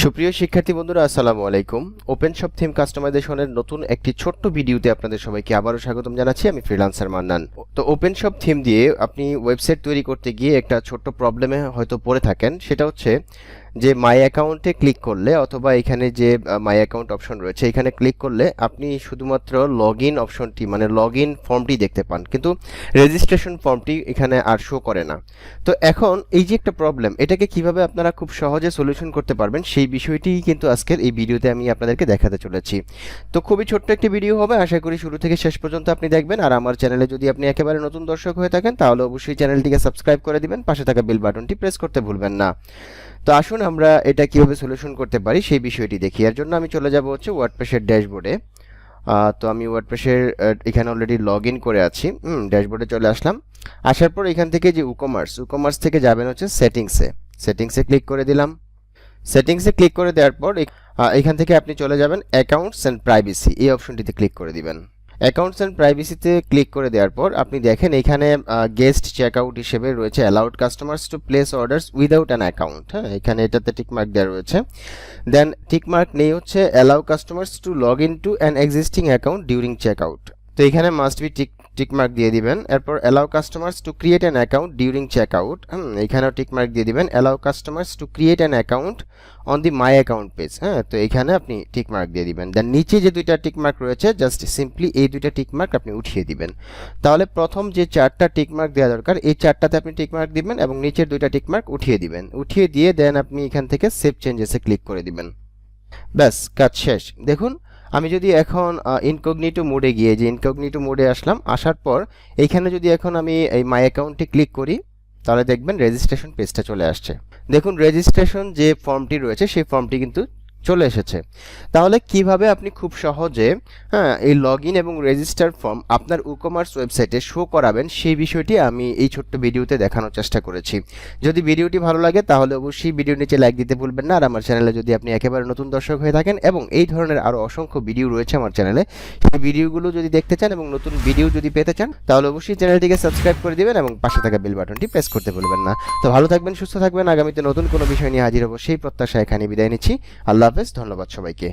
সুপ্রিয় শিক্ষার্থী বন্ধুরা, আসসালামু আলাইকুম। ওপেনশপ থিম কাস্টমাইজেশনের নতুন একটি ছোট্ট ভিডিওতে আপনাদের সবাইকে আবারও স্বাগতম জানাচ্ছি। আমি ফ্রিল্যান্সার মান্নান। তো ওপেনশপ থিম দিয়ে আপনি ওয়েবসাইট তৈরি করতে গিয়ে একটা ছোট্ট প্রবলেমে হয়তো পড়ে থাকেন। সেটা হচ্ছে যে মাই অ্যাকাউন্টে ক্লিক করলে অথবা এখানে যে মাই অ্যাকাউন্ট অপশন রয়েছে এখানে ক্লিক করলে আপনি শুধুমাত্র লগ ইন অপশনটি মানে লগ ইন ফর্মটি দেখতে পান, কিন্তু রেজিস্ট্রেশন ফর্মটি এখানে আর শো করে না। তো এখন এই যে একটা প্রবলেম, এটাকে কিভাবে আপনারা খুব সহজে সলিউশন করতে পারবেন সেই বিষয়টি কিন্তু আজকের এই ভিডিওতে আমি আপনাদেরকে দেখাতে চলেছি। তো খুবই ছোট্ট একটি ভিডিও হবে, আশা করি শুরু থেকে শেষ পর্যন্ত আপনি দেখবেন। আর আমার চ্যানেলে যদি আপনি একেবারে নতুন দর্শক হয়ে থাকেন তাহলে অবশ্যই চ্যানেলটিকে সাবস্ক্রাইব করে দিবেন, পাশে থাকা বেল বাটনটি প্রেস করতে ভুলবেন না। তো আসুন আমরা এটা কিভাবে সলিউশন করতে পারি সেই বিষয়টি দেখি। এর জন্য আমি চলে যাব হচ্ছে ওয়ার্ডপ্রেসের ড্যাশবোর্ডে। তো আমি ওয়ার্ডপ্রেসের এখানে অলরেডি লগ ইন করে আছি। ড্যাশবোর্ডে চলে আসলাম। আসার পর এখান থেকে যে উকমার্স থেকে যাবেন হচ্ছে সেটিংসে ক্লিক করে দিলাম। সেটিংসে ক্লিক করে দেওয়ার পর এখান থেকে আপনি চলে যাবেন অ্যাকাউন্টস অ্যান্ড প্রাইভেসি, এই অপশনটিতে ক্লিক করে দিবেন। অ্যাকাউন্টস অ্যান্ড প্রাইভেসিতে ক্লিক করে দেওয়ার পর আপনি দেখেন এখানে গেস্ট চেকআউট হিসেবে রয়েছে allowed customers to place orders without an account. হ্যাঁ, এখানে এটাতে টিকমার্ক দেওয়া রয়েছে। দেন টিকমার্ক নেই হচ্ছে allow customers to log in to an existing account during checkout. তো এখানে মাস্ট বি টিকমার্ক দিয়ে দিবেন। এরপর allow customers to create an account during checkout, এখানেও টিকমার্ক দিয়ে দিবেন। Allow customers to create an account on the my account page, হ্যাঁ, তো এখানে আপনি টিকমার্ক দিয়ে দিবেন। দেন নিচে যে দুইটা টিকমার্ক রয়েছে জাস্ট সিম্পলি এই দুইটা টিকমার্ক আপনি উঠিয়ে দিবেন। তাহলে প্রথম যে চারটা টিকমার্ক দেওয়া দরকার এই চারটাতে আপনি টিকমার্ক দিবেন এবং নিচের দুইটা টিকমার্ক উঠিয়ে দিবেন। উঠিয়ে দিয়ে দেন আপনি এখান থেকে সেভ চেঞ্জেসে ক্লিক করে দিবেন। ব্যাস, কাজ শেষ। দেখুন, আমি যদি এখন ইনকগনিটো মোডে গিয়ে যে ইনকগনিটো মোডে আসলাম, আসার পর এইখানে যদি এখন আমি এই মাই অ্যাকাউন্টে ক্লিক করি তাহলে দেখবেন রেজিস্ট্রেশন পেজটা চলে আসছে। দেখুন, রেজিস্ট্রেশন যে ফর্মটি রয়েছে সেই ফর্মটি কিন্তু চলে এসেছে। তাহলে কিভাবে আপনি খুব সহজে এই লগ ইন এবং রেজিস্টার ফর্ম আপনার উকমার্স ওয়েবসাইটে শো করাবেন সেই বিষয়টি আমি এই ছোট্ট ভিডিওতে দেখানোর চেষ্টা করেছি। যদি ভিডিওটি ভালো লাগে তাহলে অবশ্যই ভিডিও নিচে লাইক দিতে ভুলবেন না। আর আমার চ্যানেলে যদি আপনি একেবারে নতুন দর্শক হয়ে থাকেন এবং এই ধরনের আরও অসংখ্য ভিডিও রয়েছে আমার চ্যানেলে, সেই ভিডিওগুলো যদি দেখতে চান এবং নতুন ভিডিও যদি পেতে চান তাহলে অবশ্যই চ্যানেলটিকে সাবস্ক্রাইব করে দিবেন এবং পাশে থাকা বেল বাটনটি প্রেস করতে ভুলবেন না। তো ভালো থাকবেন, সুস্থ থাকবেন। আগামীতে নতুন কোনো বিষয় নিয়ে হাজির হব সেই প্রত্যাশা এখানে বিদায় নিচ্ছি। আল্লাহ হাফেজ, ধন্যবাদ সবাইকে।